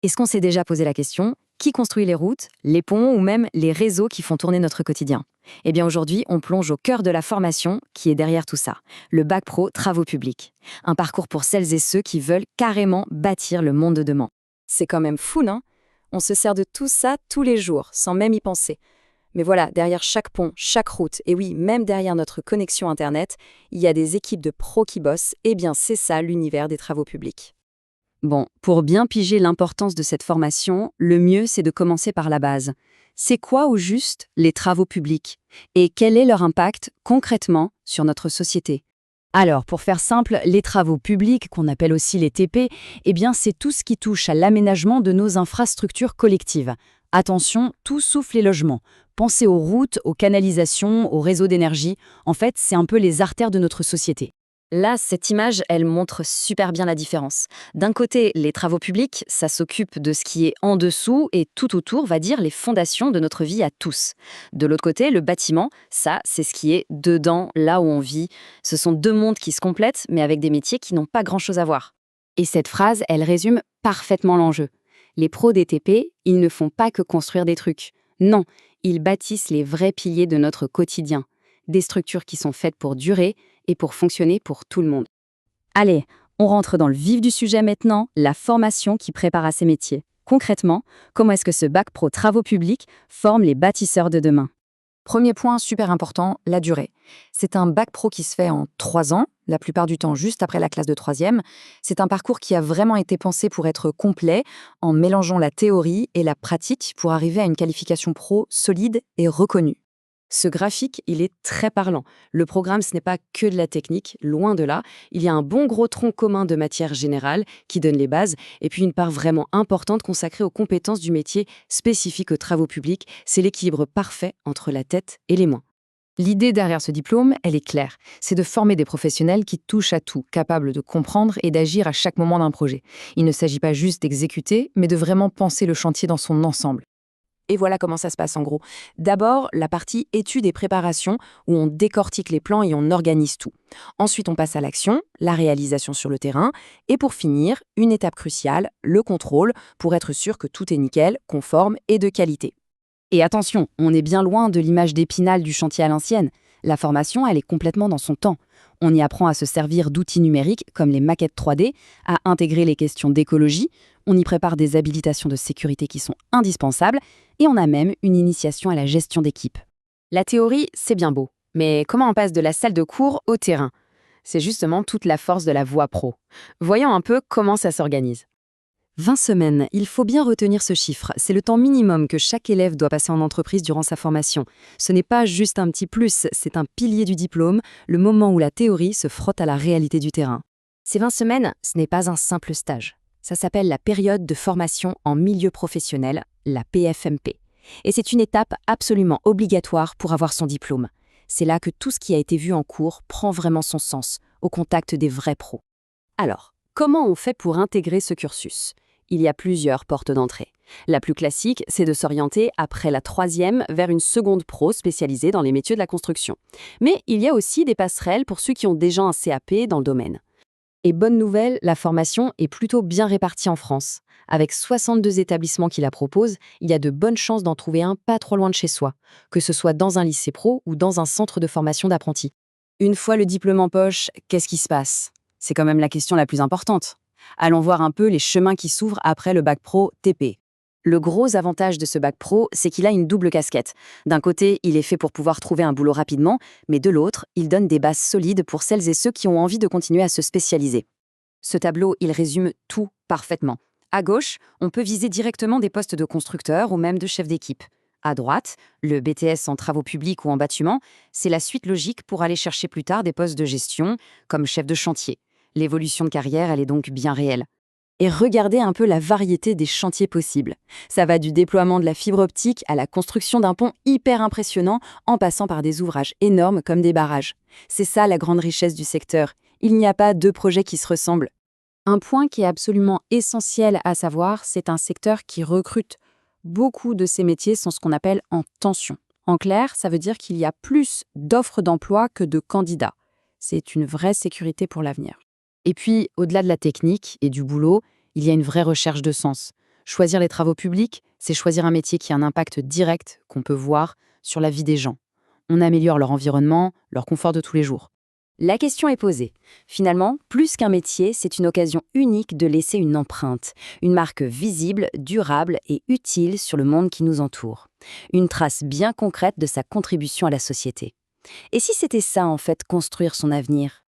Est-ce qu'on s'est déjà posé la question, qui construit les routes, les ponts ou même les réseaux qui font tourner notre quotidien? Eh bien aujourd'hui, on plonge au cœur de la formation qui est derrière tout ça, le Bac Pro Travaux Publics. Un parcours pour celles et ceux qui veulent carrément bâtir le monde de demain. C'est quand même fou, non? On se sert de tout ça tous les jours, sans même y penser. Mais voilà, derrière chaque pont, chaque route, et oui, même derrière notre connexion Internet, il y a des équipes de pros qui bossent, et bien c'est ça l'univers des travaux publics. Bon, pour bien piger l'importance de cette formation, le mieux c'est de commencer par la base. C'est quoi au juste les travaux publics? Et quel est leur impact concrètement sur notre société? Alors, pour faire simple, les travaux publics, qu'on appelle aussi les TP, eh bien c'est tout ce qui touche à l'aménagement de nos infrastructures collectives. Attention, tout sauf les logements. Pensez aux routes, aux canalisations, aux réseaux d'énergie. En fait, c'est un peu les artères de notre société. Là, cette image, elle montre super bien la différence. D'un côté, les travaux publics, ça s'occupe de ce qui est en dessous et tout autour, va dire les fondations de notre vie à tous. De l'autre côté, le bâtiment, ça, c'est ce qui est dedans, là où on vit. Ce sont deux mondes qui se complètent, mais avec des métiers qui n'ont pas grand-chose à voir. Et cette phrase, elle résume parfaitement l'enjeu. Les pros des TP, ils ne font pas que construire des trucs. Non, ils bâtissent les vrais piliers de notre quotidien. Des structures qui sont faites pour durer et pour fonctionner pour tout le monde. Allez, on rentre dans le vif du sujet maintenant, la formation qui prépare à ces métiers. Concrètement, comment est-ce que ce Bac Pro Travaux Publics forme les bâtisseurs de demain? Premier point super important, la durée. C'est un bac pro qui se fait en 3 ans, la plupart du temps juste après la classe de troisième. C'est un parcours qui a vraiment été pensé pour être complet, en mélangeant la théorie et la pratique pour arriver à une qualification pro solide et reconnue. Ce graphique, il est très parlant. Le programme, ce n'est pas que de la technique, loin de là. Il y a un bon gros tronc commun de matière générale qui donne les bases, et puis une part vraiment importante consacrée aux compétences du métier spécifique aux travaux publics. C'est l'équilibre parfait entre la tête et les mains. L'idée derrière ce diplôme, elle est claire. C'est de former des professionnels qui touchent à tout, capables de comprendre et d'agir à chaque moment d'un projet. Il ne s'agit pas juste d'exécuter, mais de vraiment penser le chantier dans son ensemble. Et voilà comment ça se passe en gros. D'abord, la partie étude et préparation, où on décortique les plans et on organise tout. Ensuite, on passe à l'action, la réalisation sur le terrain. Et pour finir, une étape cruciale, le contrôle, pour être sûr que tout est nickel, conforme et de qualité. Et attention, on est bien loin de l'image d'Épinal du chantier à l'ancienne. La formation, elle est complètement dans son temps. On y apprend à se servir d'outils numériques comme les maquettes 3D, à intégrer les questions d'écologie, on y prépare des habilitations de sécurité qui sont indispensables, et on a même une initiation à la gestion d'équipe. La théorie, c'est bien beau, mais comment on passe de la salle de cours au terrain? C'est justement toute la force de la voie pro. Voyons un peu comment ça s'organise. 20 semaines, il faut bien retenir ce chiffre. C'est le temps minimum que chaque élève doit passer en entreprise durant sa formation. Ce n'est pas juste un petit plus, c'est un pilier du diplôme, le moment où la théorie se frotte à la réalité du terrain. Ces 20 semaines, ce n'est pas un simple stage. Ça s'appelle la période de formation en milieu professionnel, la PFMP. Et c'est une étape absolument obligatoire pour avoir son diplôme. C'est là que tout ce qui a été vu en cours prend vraiment son sens, au contact des vrais pros. Alors, comment on fait pour intégrer ce cursus? Il y a plusieurs portes d'entrée. La plus classique, c'est de s'orienter après la troisième vers une seconde pro spécialisée dans les métiers de la construction. Mais il y a aussi des passerelles pour ceux qui ont déjà un CAP dans le domaine. Et bonne nouvelle, la formation est plutôt bien répartie en France. Avec 62 établissements qui la proposent, il y a de bonnes chances d'en trouver un pas trop loin de chez soi, que ce soit dans un lycée pro ou dans un centre de formation d'apprentis. Une fois le diplôme en poche, qu'est-ce qui se passe? C'est quand même la question la plus importante. Allons voir un peu les chemins qui s'ouvrent après le bac pro TP. Le gros avantage de ce bac pro, c'est qu'il a une double casquette. D'un côté, il est fait pour pouvoir trouver un boulot rapidement, mais de l'autre, il donne des bases solides pour celles et ceux qui ont envie de continuer à se spécialiser. Ce tableau, il résume tout parfaitement. À gauche, on peut viser directement des postes de constructeur ou même de chef d'équipe. À droite, le BTS en travaux publics ou en bâtiment, c'est la suite logique pour aller chercher plus tard des postes de gestion, comme chef de chantier. L'évolution de carrière, elle est donc bien réelle. Et regardez un peu la variété des chantiers possibles. Ça va du déploiement de la fibre optique à la construction d'un pont hyper impressionnant en passant par des ouvrages énormes comme des barrages. C'est ça la grande richesse du secteur. Il n'y a pas deux projets qui se ressemblent. Un point qui est absolument essentiel à savoir, c'est un secteur qui recrute. Beaucoup de ces métiers sont ce qu'on appelle en tension. En clair, ça veut dire qu'il y a plus d'offres d'emploi que de candidats. C'est une vraie sécurité pour l'avenir. Et puis, au-delà de la technique et du boulot, il y a une vraie recherche de sens. Choisir les travaux publics, c'est choisir un métier qui a un impact direct qu'on peut voir sur la vie des gens. On améliore leur environnement, leur confort de tous les jours. La question est posée. Finalement, plus qu'un métier, c'est une occasion unique de laisser une empreinte, une marque visible, durable et utile sur le monde qui nous entoure. Une trace bien concrète de sa contribution à la société. Et si c'était ça, en fait, construire son avenir ?